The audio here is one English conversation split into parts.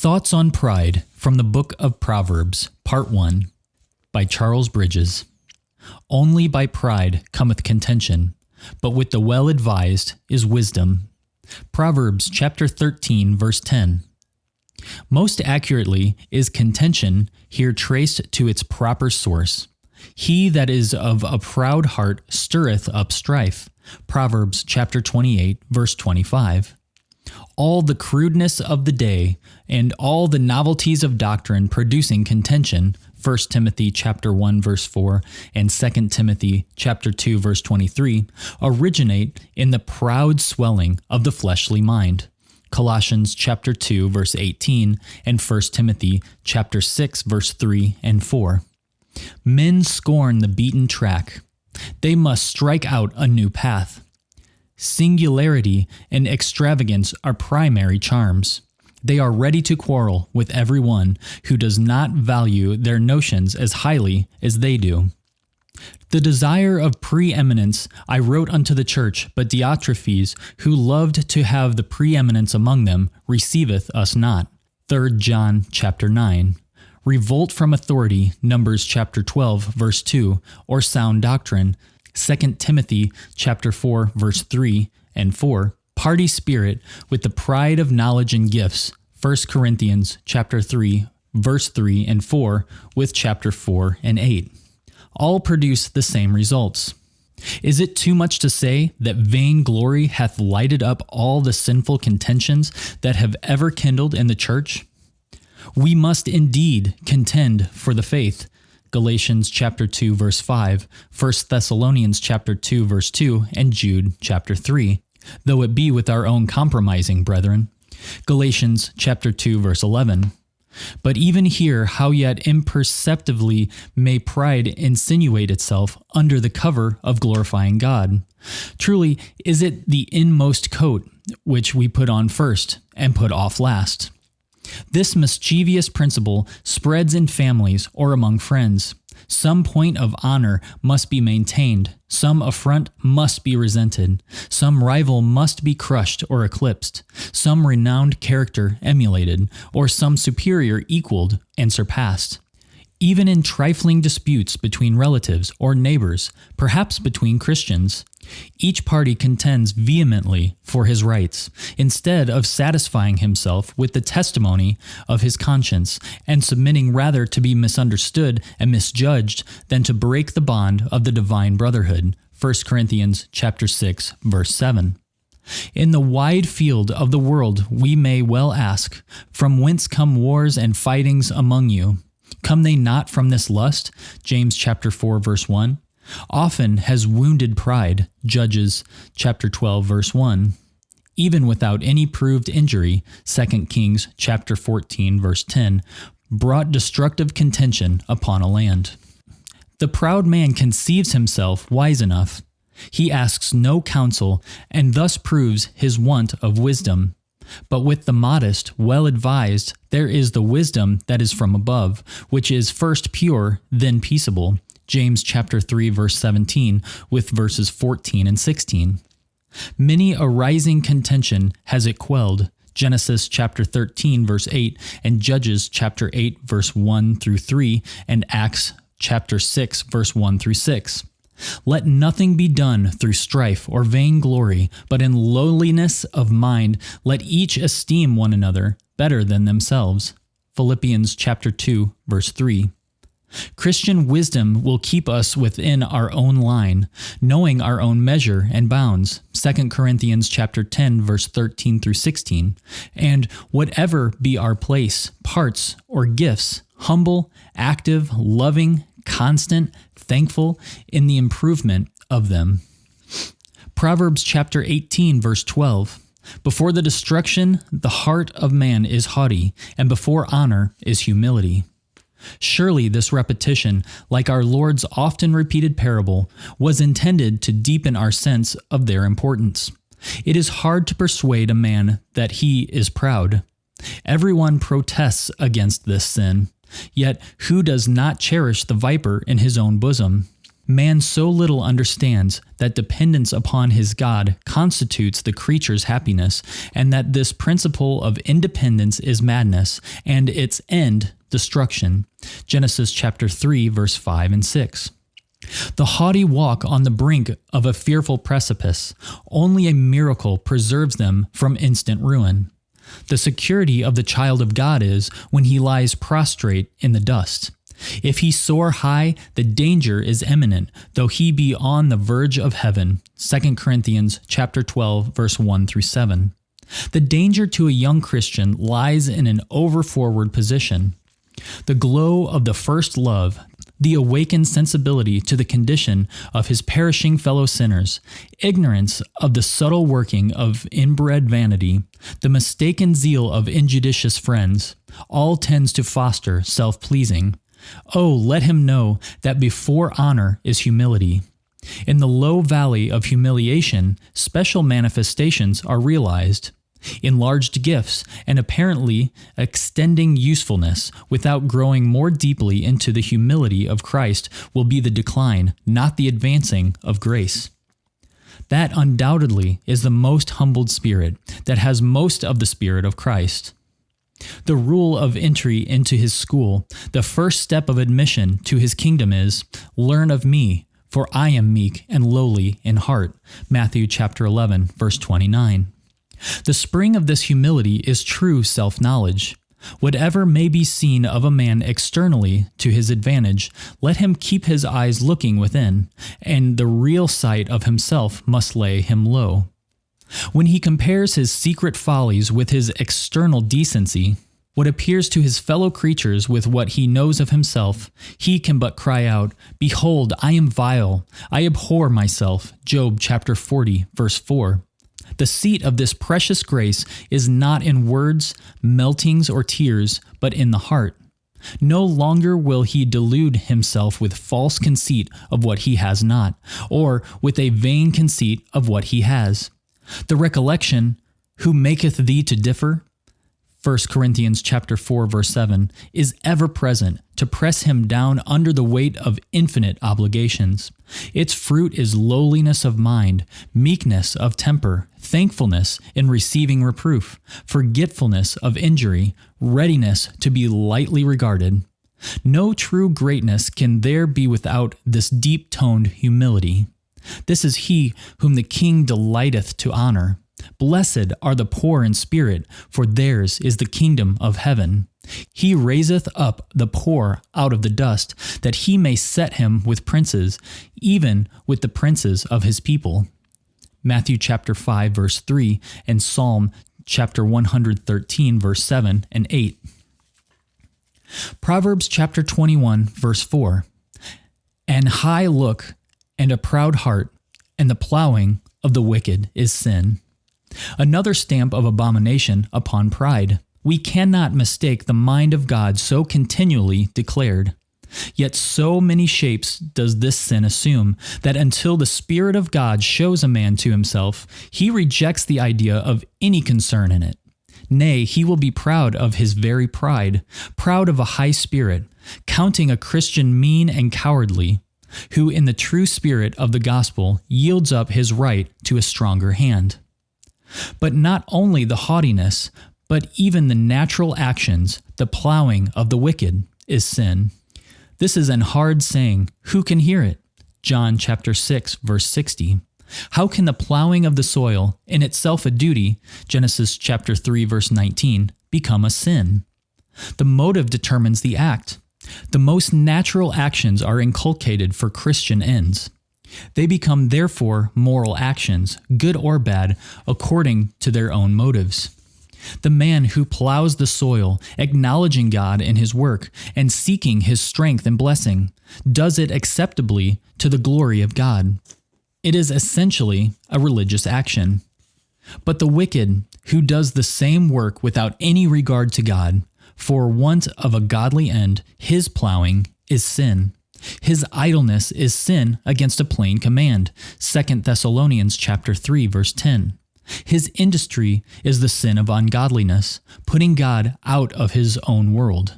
Thoughts on Pride from the Book of Proverbs, Part 1, by Charles Bridges. Only by pride cometh contention, but with the well-advised is wisdom. Proverbs chapter 13, verse 10. Most accurately is contention here traced to its proper source. He that is of a proud heart stirreth up strife. Proverbs chapter 28, verse 25. All the crudeness of the day and all the novelties of doctrine producing contention, 1 Timothy chapter 1 verse 4 and 2 Timothy chapter 2 verse 23, originate in the proud swelling of the fleshly mind. Colossians chapter 2 verse 18 and 1 Timothy chapter 6 verse 3 and 4. Men scorn the beaten track. They must strike out a new path. Singularity and extravagance are primary charms. They are ready to quarrel with everyone who does not value their notions as highly as they do. The desire of preeminence I wrote unto the church, but Diotrephes, who loved to have the preeminence among them, receiveth us not. 3 John chapter 9. Revolt from authority, Numbers chapter 12, verse 2, or sound doctrine, 2 Timothy chapter 4, verse 3 and 4. Party spirit with the pride of knowledge and gifts, 1 Corinthians chapter 3, verse 3 and 4, with chapter 4 and 8. All produce the same results. Is it too much to say that vainglory hath lighted up all the sinful contentions that have ever kindled in the church? We must indeed contend for the faith. Galatians chapter 2 verse 5, 1 Thessalonians chapter 2 verse 2, and Jude chapter 3, though it be with our own compromising brethren. Galatians chapter 2 verse 11. But even here, how yet imperceptibly may pride insinuate itself under the cover of glorifying God? Truly, is it the inmost coat which we put on first and put off last? This mischievous principle spreads in families or among friends. Some point of honor must be maintained, some affront must be resented, some rival must be crushed or eclipsed, some renowned character emulated, or some superior equaled and surpassed. Even in trifling disputes between relatives or neighbors, perhaps between Christians, each party contends vehemently for his rights, instead of satisfying himself with the testimony of his conscience and submitting rather to be misunderstood and misjudged than to break the bond of the divine brotherhood. 1 Corinthians chapter 6, verse 7. In the wide field of the world we may well ask, from whence come wars and fightings among you? Come they not from this lust? James chapter 4 verse 1. Often has wounded pride, Judges chapter 12 verse 1. Even without any proved injury, 2 Kings chapter 14 verse 10, brought destructive contention upon a land. The proud man conceives himself wise enough. He asks no counsel and thus proves his want of wisdom. But with the modest, well-advised, there is the wisdom that is from above, which is first pure, then peaceable. James chapter 3 verse 17 with verses 14 and 16. Many a rising contention has it quelled. Genesis chapter 13 verse 8 and Judges chapter 8 verse 1 through 3 and Acts chapter 6 verse 1 through 6. Let nothing be done through strife or vainglory, but in lowliness of mind let each esteem one another better than themselves. Philippians chapter 2, verse 3. Christian wisdom will keep us within our own line, knowing our own measure and bounds. 2 Corinthians chapter 10, verse 13 through 16. And whatever be our place, parts, or gifts, humble, active, loving, constant, thankful in the improvement of them. Proverbs chapter 18, verse 12. Before the destruction, the heart of man is haughty, and before honor is humility. Surely this repetition, like our Lord's often repeated parable, was intended to deepen our sense of their importance. It is hard to persuade a man that he is proud. Everyone protests against this sin. Yet who does not cherish the viper in his own bosom? Man so little understands that dependence upon his God constitutes the creature's happiness, and that this principle of independence is madness, and its end destruction. Genesis chapter 3, verse 5 and 6. The haughty walk on the brink of a fearful precipice. Only a miracle preserves them from instant ruin. The security of the child of God is when he lies prostrate in the dust. If he soar high, the danger is imminent, though he be on the verge of heaven. 2 Corinthians chapter 12, verse 1 through 7. The danger to a young Christian lies in an over-forward position. The glow of the first love, the awakened sensibility to the condition of his perishing fellow sinners, ignorance of the subtle working of inbred vanity, the mistaken zeal of injudicious friends, all tends to foster self-pleasing. Oh, let him know that before honor is humility. In the low valley of humiliation, special manifestations are realized. Enlarged gifts and apparently extending usefulness without growing more deeply into the humility of Christ will be the decline, not the advancing of grace. That undoubtedly is the most humbled spirit that has most of the Spirit of Christ. The rule of entry into his school, the first step of admission to his kingdom is, "Learn of me, for I am meek and lowly in heart." Matthew chapter 11, verse 29. The spring of this humility is true self-knowledge. Whatever may be seen of a man externally to his advantage, let him keep his eyes looking within, and the real sight of himself must lay him low. When he compares his secret follies with his external decency, what appears to his fellow creatures with what he knows of himself, he can but cry out, "Behold, I am vile, I abhor myself." Job chapter 40, verse 4. The seat of this precious grace is not in words, meltings, or tears, but in the heart. No longer will he delude himself with false conceit of what he has not, or with a vain conceit of what he has. The recollection, "Who maketh thee to differ?" 1 Corinthians chapter 4, verse 7, is ever present to press him down under the weight of infinite obligations. Its fruit is lowliness of mind, meekness of temper, thankfulness in receiving reproof, forgetfulness of injury, readiness to be lightly regarded. No true greatness can there be without this deep-toned humility. This is he whom the King delighteth to honor. Blessed are the poor in spirit, for theirs is the kingdom of heaven. He raiseth up the poor out of the dust, that he may set him with princes, even with the princes of his people. Matthew chapter 5, verse 3, and Psalm chapter 113, verse 7 and 8. Proverbs chapter 21, verse 4. An high look and a proud heart, and the plowing of the wicked is sin. Another stamp of abomination upon pride. We cannot mistake the mind of God so continually declared. Yet so many shapes does this sin assume, that until the Spirit of God shows a man to himself, he rejects the idea of any concern in it. Nay, he will be proud of his very pride, proud of a high spirit, counting a Christian mean and cowardly, who in the true spirit of the gospel yields up his right to a stronger hand. But not only the haughtiness, but even the natural actions, the plowing of the wicked, is sin. This is an hard saying. Who can hear it? John chapter 6, verse 60. How can the plowing of the soil, in itself a duty, Genesis chapter 3, verse 19, become a sin? The motive determines the act. The most natural actions are inculcated for Christian ends. They become therefore moral actions, good or bad, according to their own motives. The man who plows the soil, acknowledging God in his work and seeking his strength and blessing, does it acceptably to the glory of God. It is essentially a religious action. But the wicked, who does the same work without any regard to God, for want of a godly end, his plowing is sin. His idleness is sin against a plain command. 2 Thessalonians chapter 3, verse 10. His industry is the sin of ungodliness, putting God out of his own world.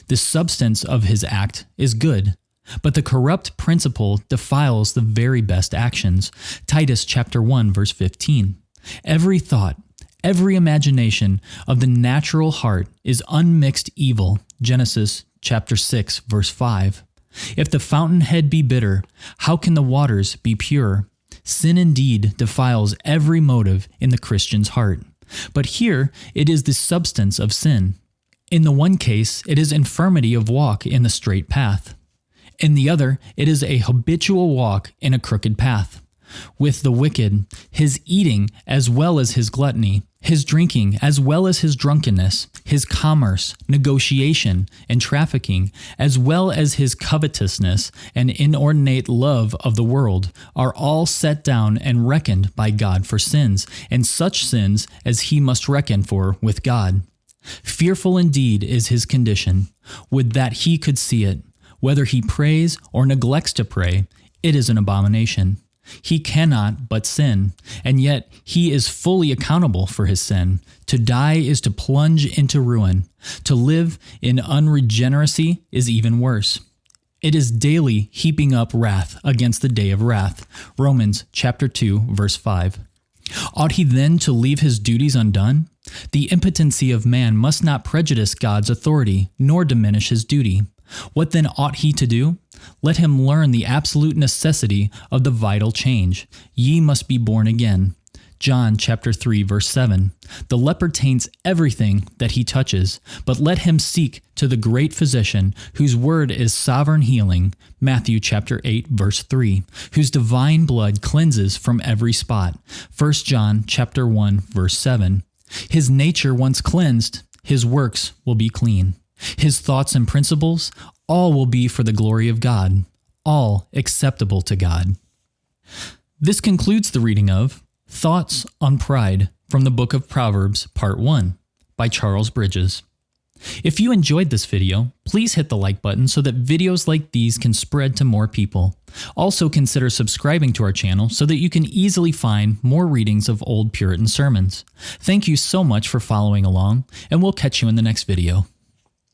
The substance of his act is good, But the corrupt principle defiles the very best actions. Titus chapter 1 verse 15. Every thought, every imagination of the natural heart is unmixed evil. Genesis chapter 6 verse 5. If the fountainhead be bitter, how can the waters be pure? Sin indeed defiles every motive in the Christian's heart. But here it is the substance of sin. In the one case, it is infirmity of walk in the straight path. In the other, it is a habitual walk in a crooked path. With the wicked, his eating as well as his gluttony, his drinking as well as his drunkenness, his commerce, negotiation, and trafficking, as well as his covetousness and inordinate love of the world, are all set down and reckoned by God for sins, and such sins as he must reckon for with God. Fearful indeed is his condition. Would that he could see it. Whether he prays or neglects to pray, it is an abomination. He cannot but sin, and yet he is fully accountable for his sin. To die is to plunge into ruin. To live in unregeneracy is even worse. It is daily heaping up wrath against the day of wrath. Romans chapter 2, verse 5. Ought he then to leave his duties undone? The impotency of man must not prejudice God's authority, nor diminish his duty. What then ought he to do? Let him learn the absolute necessity of the vital change. Ye must be born again. John chapter 3 verse 7. The leper taints everything that he touches, but let him seek to the great physician whose word is sovereign healing. Matthew chapter 8 verse 3. Whose divine blood cleanses from every spot. 1 John chapter 1 verse 7. His nature once cleansed, his works will be clean. His thoughts and principles, all will be for the glory of God, all acceptable to God. This concludes the reading of Thoughts on Pride from the Book of Proverbs, Part 1, by Charles Bridges. If you enjoyed this video, please hit the like button so that videos like these can spread to more people. Also consider subscribing to our channel so that you can easily find more readings of old Puritan sermons. Thank you so much for following along, and we'll catch you in the next video.